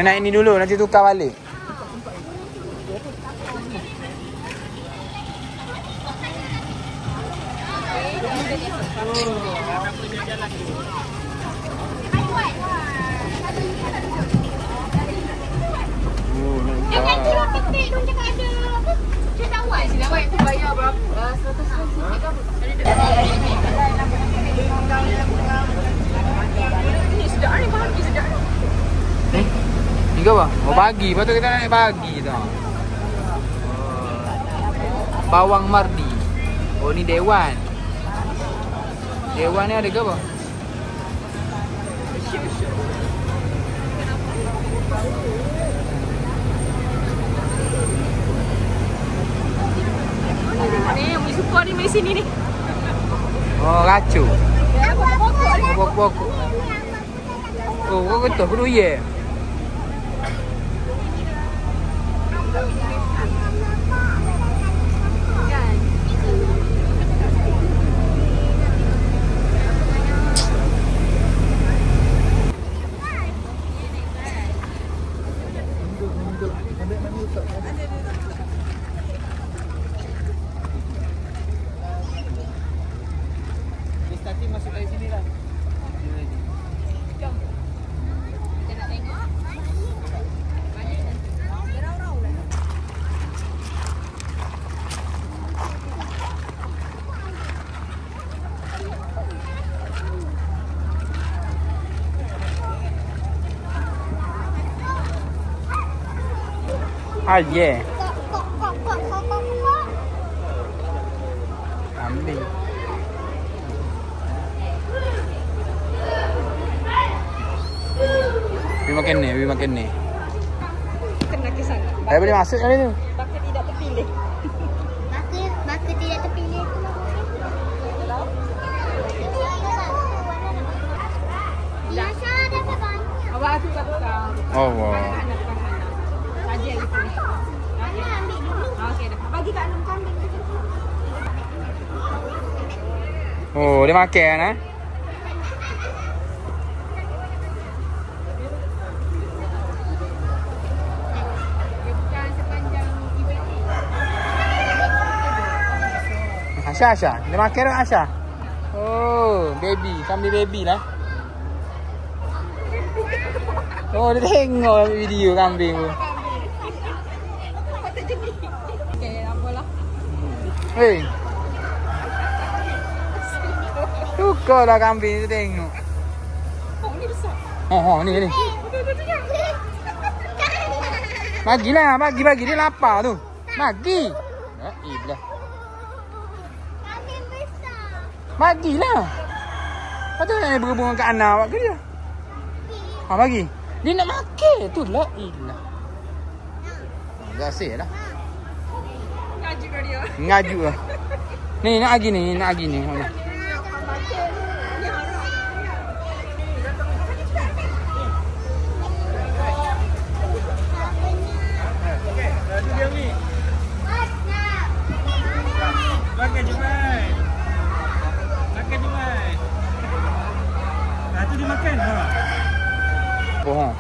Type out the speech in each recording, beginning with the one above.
naik ni dulu, nanti tukar balik. Ni ke apa? Oh pagi, lepas tu kita naik pagi tau. Bawang Mardi. Oh ni Dewan. Dewan ni ada ke apa? Ni, mu suka ni main sini ni. Oh, racu. Pokok-pokok. Pokok-pokok. Oh, kau kata aku ye. Tadi masuk dari sini lah. Jom. Kita nak tengok. Berau-rau lah. Ah yeah. Kambing. Pergi makan ni. Kena kesan. Saya boleh masuk kali tu. Baka tidak terpilih. Baka tidak terpilih tu. Biasa dapat banyak. Awak aku kat tukang. Oh wow. Saja gitu. Ambil dulu. Okey dah. Bagi kat Anum kambing tu. Oh, dia makan eh. Asha. Dia makan tak Asha? Oh, baby. Kambing baby lah. Oh, dia tengok video kambing tu. Okey, apalah. Hei. Tukarlah kambing tu tengok. Oh, ni besar. Oh, ni. Bagilah, bagi dia lapar tu. Bagi. Iblah. Bagilah. Patut nak berhubung kat anak awak ke dia? Ha, bagi. Dia nak makan. Tu lah. Ilah. Dah asyik lah. Ngajuk dia. Ngajuk lah. Ni, nak lagi ni. Itu dimakan. Bohong.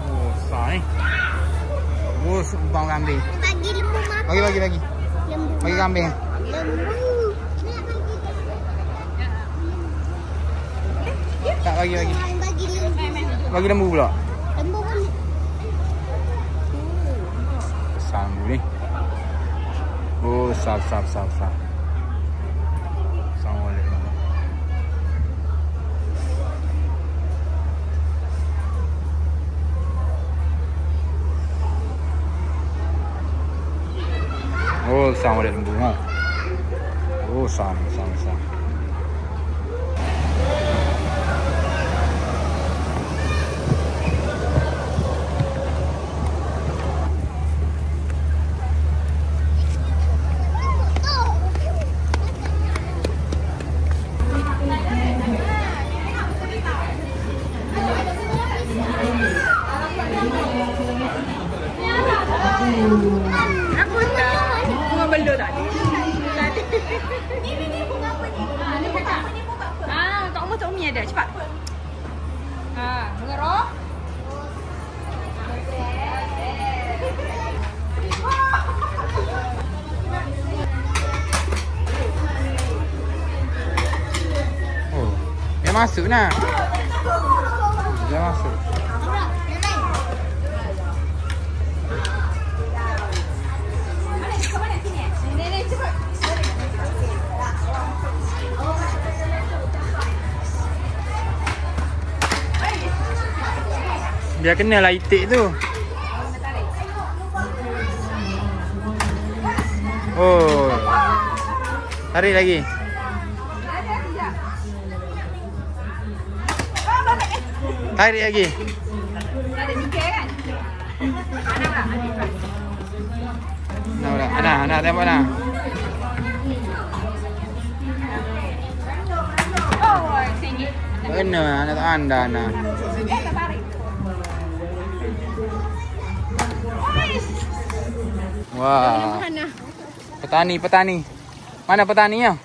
Oh, besar ni. Oh, sumpah kambing. Bagi lembu makan. Bagi. Lembu. Bagi kambing. Lembu. Tak bagi. Bagi lembu. Bagi lembu pula. Lembu pun. Besar lembu ni. Oh, sap. Assalamualaikum. Oh, assalamualaikum. Oh, sama. Aku tak. Bunga belur tadi. Ini bunga apa ni? ada. Cepat. Mengeruk. Oh, dia masuk nak. Dia masuk. Dia kena lah itik tu. Oh. Tarik lagi. Tarik lagi. Ana tembak nak. Kena anak tak anda ana. Wah. Petani. Mana petaninya?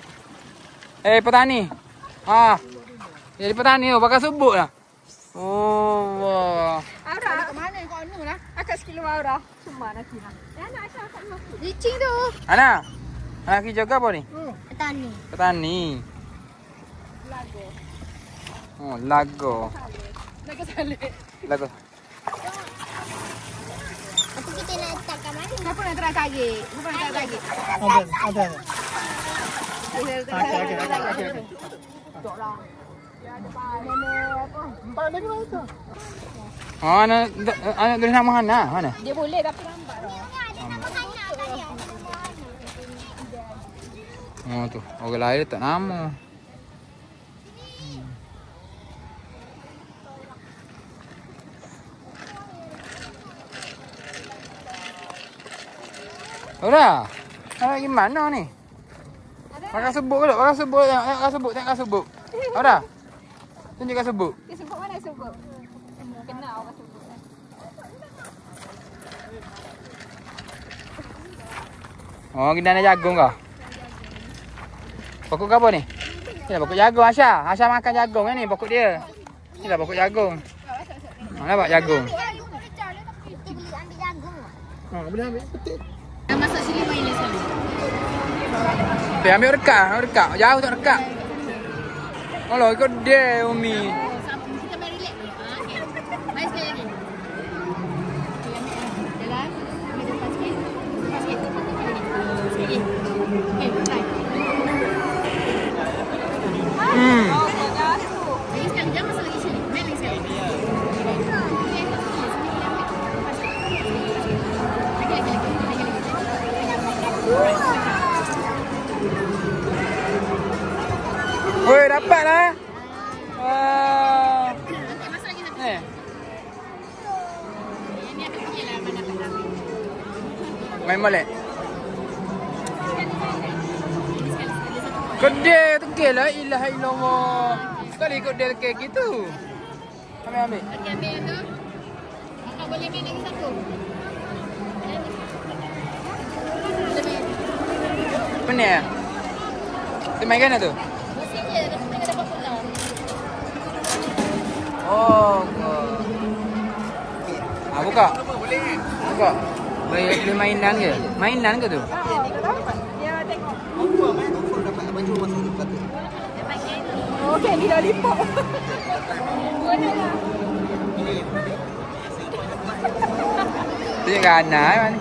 Petani. Jadi petani tu pakai subuk lah. Oh, wah. Aura, ke mana kau anu lah? Akak sekilo Aura. Cuma nanti lah. Ana Aisyah akak masuk. Licin tu. Ana. Anak kerja ke apa ni? Petani. Petani. Lago. Oh, lago. Lago salib. Lago. Apa kita nak letak kat mana? Siapa nak try kaki? Siapa nak try kaki? Ada. Okey. Anak tulis nama Hana. Mana? Dia boleh tapi lambat dah. Oh tu. Orang lain letak nama. Ora. Nak gimana ni? Pakai sebuk ke tak? Pakai sebuk tengok. Tengok sebuk. Ora. Tunjukkan sebuk. Dia sebut mana sebut? Kena orang sebut. Oh, kita nak jagung kah? Pokok apa ni? Ni lah pokok jagung Asya. Asya makan jagung ni pokok dia. Ni lah pokok jagung. Nampak jagung. Boleh ambil petik. Dah masak sini main ni sekali. Ambil rekat. Jauh tak rekat. Alah, ikut dia Umi. Kita main relax. Okey. Main sekali lagi. Jalan. Ambil depan sikit. Sikit. Sikit. Okey, try. Lagi sekali, jangan masuk lagi sini. Main lagi sekali. Woi, dapat lah. Wah. Masuk lagi satu. Ni. Ini aku punya lah mana tak. Main balik. Kedai tegil lah. Ilaha illallah. Sekali kedai tegil gitu. Ambil. Okey, ambil yang tu. Kakak boleh main lagi satu. Apa ni? Kita mainkan tu? Mesin je, kita dapat pulang. Oh. Buka. Buka. Boleh mainan ke? Mainan ke tu? Dia tengok. Okey, ni dah lipat. Mana lah? Tunjuk kat Ana.